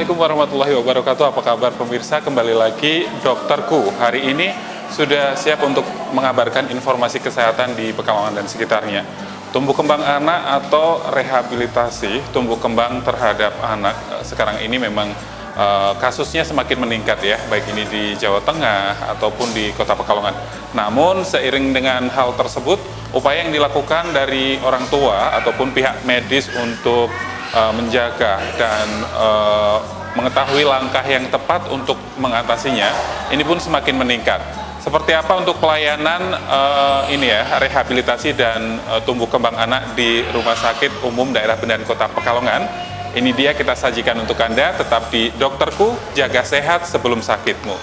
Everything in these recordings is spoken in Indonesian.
Assalamualaikum warahmatullahi wabarakatuh. Apa kabar pemirsa? Kembali lagi Dokterku. Hari ini sudah siap untuk mengabarkan informasi kesehatan di Pekalongan dan sekitarnya. Tumbuh kembang anak atau rehabilitasi tumbuh kembang terhadap anak sekarang ini memang kasusnya semakin meningkat ya, baik ini di Jawa Tengah ataupun di Kota Pekalongan. Namun seiring dengan hal tersebut, upaya yang dilakukan dari orang tua ataupun pihak medis untuk menjaga dan mengetahui langkah yang tepat untuk mengatasinya, ini pun semakin meningkat. Seperti apa untuk pelayanan rehabilitasi dan tumbuh kembang anak di Rumah Sakit Umum Daerah Bendan Kota Pekalongan? Ini dia kita sajikan untuk Anda, tetap di Dokterku, jaga sehat sebelum sakitmu.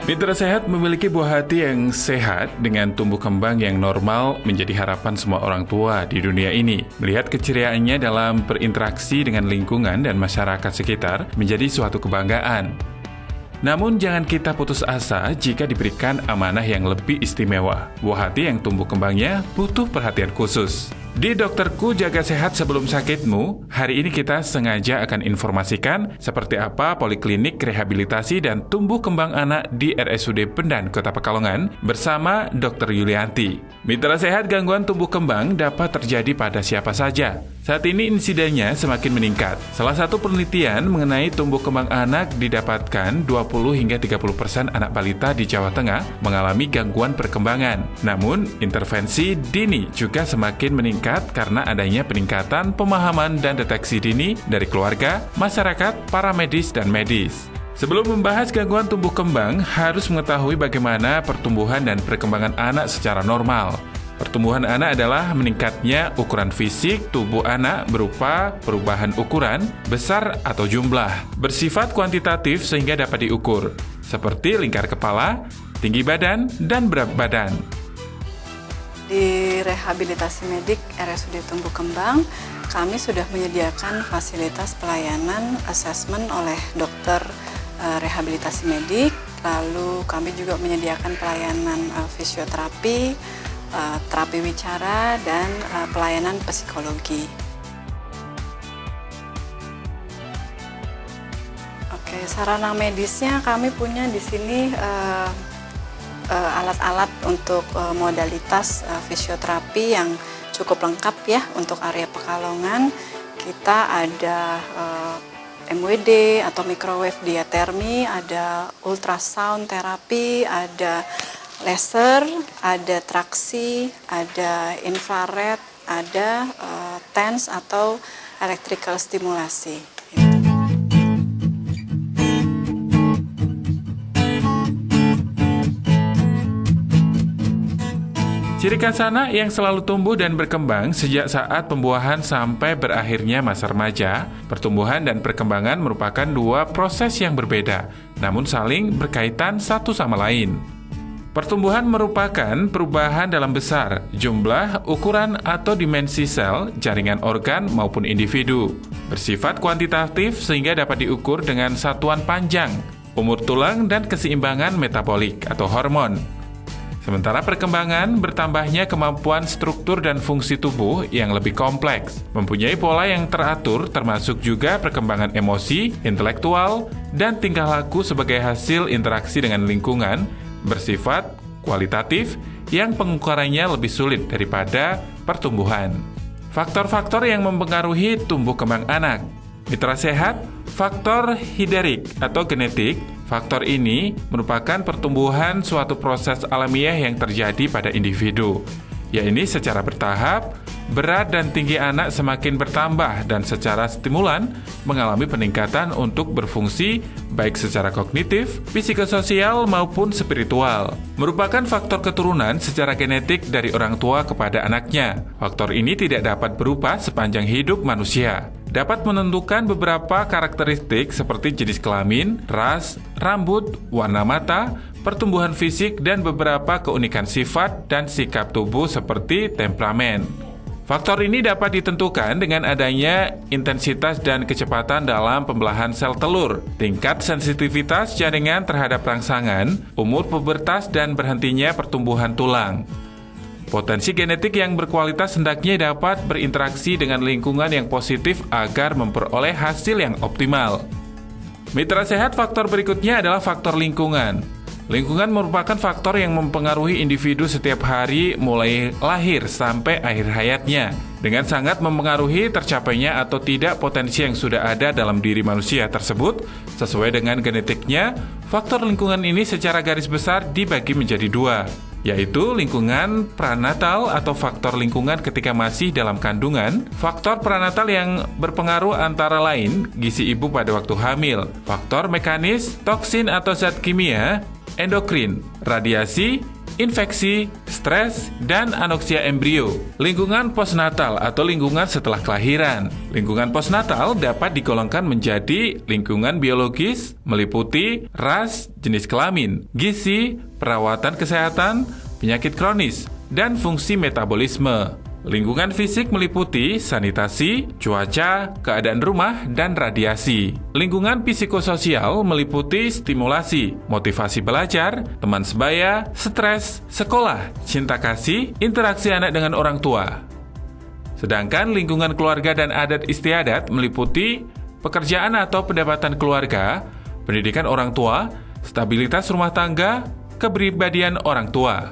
Mitra Sehat memiliki buah hati yang sehat dengan tumbuh kembang yang normal menjadi harapan semua orang tua di dunia ini. Melihat keceriaannya dalam berinteraksi dengan lingkungan dan masyarakat sekitar menjadi suatu kebanggaan. Namun jangan kita putus asa jika diberikan amanah yang lebih istimewa. Buah hati yang tumbuh kembangnya butuh perhatian khusus. Di Dokterku Jaga Sehat Sebelum Sakitmu, hari ini kita sengaja akan informasikan seperti apa poliklinik rehabilitasi dan tumbuh kembang anak di RSUD Bendan Kota Pekalongan bersama Dr. Yulianti. Mitra sehat, gangguan tumbuh kembang dapat terjadi pada siapa saja. Saat ini insidennya semakin meningkat. Salah satu penelitian mengenai tumbuh kembang anak didapatkan 20 hingga 30% anak balita di Jawa Tengah mengalami gangguan perkembangan. Namun, intervensi dini juga semakin meningkat karena adanya peningkatan pemahaman dan deteksi dini dari keluarga, masyarakat, para medis, dan medis. Sebelum membahas gangguan tumbuh kembang, harus mengetahui bagaimana pertumbuhan dan perkembangan anak secara normal. Pertumbuhan anak adalah meningkatnya ukuran fisik tubuh anak berupa perubahan ukuran, besar atau jumlah, bersifat kuantitatif sehingga dapat diukur, seperti lingkar kepala, tinggi badan, dan berat badan. Di rehabilitasi medik RSUD Tumbuh Kembang, kami sudah menyediakan fasilitas pelayanan asesmen oleh dokter rehabilitasi medik, lalu kami juga menyediakan pelayanan fisioterapi, terapi wicara, dan pelayanan psikologi. Oke, sarana medisnya kami punya di sini alat-alat untuk modalitas fisioterapi yang cukup lengkap ya untuk area Pekalongan. Kita ada MWD atau microwave diatermi, ada ultrasound terapi, ada laser, ada traksi, ada infrared, ada TENS atau electrical stimulasi. Ciri khas anak yang selalu tumbuh dan berkembang sejak saat pembuahan sampai berakhirnya masa remaja, pertumbuhan dan perkembangan merupakan dua proses yang berbeda, namun saling berkaitan satu sama lain. Pertumbuhan merupakan perubahan dalam besar, jumlah, ukuran, atau dimensi sel, jaringan organ, maupun individu. Bersifat kuantitatif sehingga dapat diukur dengan satuan panjang, umur tulang, dan keseimbangan metabolik atau hormon. Sementara perkembangan bertambahnya kemampuan struktur dan fungsi tubuh yang lebih kompleks, mempunyai pola yang teratur termasuk juga perkembangan emosi, intelektual, dan tingkah laku sebagai hasil interaksi dengan lingkungan, bersifat kualitatif yang pengukurannya lebih sulit daripada pertumbuhan. Faktor-faktor yang mempengaruhi tumbuh kembang anak. Mitra sehat, faktor hiderik atau genetik. Faktor ini merupakan pertumbuhan suatu proses alamiah yang terjadi pada individu. Yaitu secara bertahap, berat dan tinggi anak semakin bertambah dan secara stimulan mengalami peningkatan untuk berfungsi baik secara kognitif, psikososial maupun spiritual. Merupakan faktor keturunan secara genetik dari orang tua kepada anaknya. Faktor ini tidak dapat berubah sepanjang hidup manusia. Dapat menentukan beberapa karakteristik seperti jenis kelamin, ras, rambut, warna mata, pertumbuhan fisik, dan beberapa keunikan sifat dan sikap tubuh seperti temperamen. Faktor ini dapat ditentukan dengan adanya intensitas dan kecepatan dalam pembelahan sel telur, tingkat sensitivitas jaringan terhadap rangsangan, umur pubertas, dan berhentinya pertumbuhan tulang. Potensi genetik yang berkualitas hendaknya dapat berinteraksi dengan lingkungan yang positif agar memperoleh hasil yang optimal. Mitra sehat faktor berikutnya adalah faktor lingkungan. Lingkungan merupakan faktor yang mempengaruhi individu setiap hari mulai lahir sampai akhir hayatnya, dengan sangat mempengaruhi tercapainya atau tidak potensi yang sudah ada dalam diri manusia tersebut. Sesuai dengan genetiknya, faktor lingkungan ini secara garis besar dibagi menjadi dua, yaitu lingkungan pranatal atau faktor lingkungan ketika masih dalam kandungan. Faktor pranatal yang berpengaruh antara lain gizi ibu pada waktu hamil, faktor mekanis, toksin atau zat kimia, endokrin, radiasi, infeksi, stres, dan anoksia embrio. Lingkungan postnatal atau lingkungan setelah kelahiran. Lingkungan postnatal dapat digolongkan menjadi lingkungan biologis, meliputi ras, jenis kelamin, gizi, perawatan kesehatan, penyakit kronis, dan fungsi metabolisme. Lingkungan fisik meliputi sanitasi, cuaca, keadaan rumah, dan radiasi. Lingkungan psikososial meliputi stimulasi, motivasi belajar, teman sebaya, stres, sekolah, cinta kasih, interaksi anak dengan orang tua. Sedangkan lingkungan keluarga dan adat istiadat meliputi pekerjaan atau pendapatan keluarga, pendidikan orang tua, stabilitas rumah tangga, kepribadian orang tua.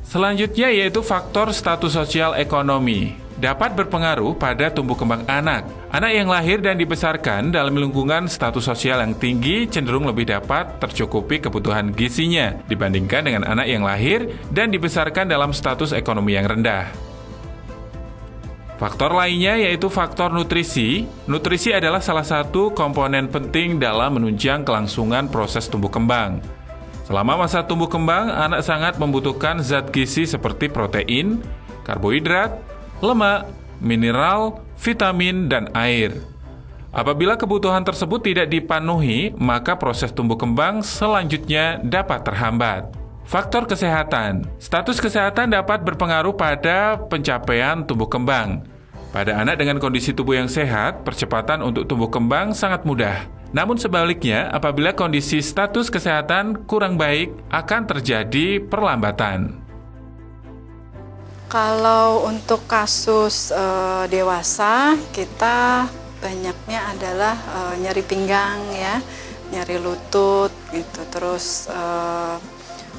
Selanjutnya yaitu faktor status sosial ekonomi. Dapat berpengaruh pada tumbuh kembang anak. Anak yang lahir dan dibesarkan dalam lingkungan status sosial yang tinggi cenderung lebih dapat tercukupi kebutuhan gizinya dibandingkan dengan anak yang lahir dan dibesarkan dalam status ekonomi yang rendah. Faktor lainnya yaitu faktor nutrisi. Nutrisi adalah salah satu komponen penting dalam menunjang kelangsungan proses tumbuh kembang. Selama masa tumbuh kembang, anak sangat membutuhkan zat gizi seperti protein, karbohidrat, lemak, mineral, vitamin, dan air. Apabila kebutuhan tersebut tidak dipenuhi, maka proses tumbuh kembang selanjutnya dapat terhambat. Faktor kesehatan. Status kesehatan dapat berpengaruh pada pencapaian tumbuh kembang. Pada anak dengan kondisi tubuh yang sehat, percepatan untuk tumbuh kembang sangat mudah. Namun sebaliknya, apabila kondisi status kesehatan kurang baik, akan terjadi perlambatan. Kalau untuk kasus dewasa, kita banyaknya adalah nyeri pinggang ya, nyeri lutut gitu, terus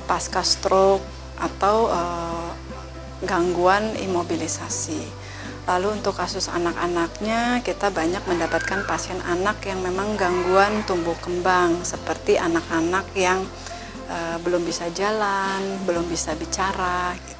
pasca stroke atau gangguan imobilisasi. Lalu untuk kasus anak-anaknya, kita banyak mendapatkan pasien anak yang memang gangguan tumbuh kembang, seperti anak-anak yang belum bisa jalan, belum bisa bicara gitu.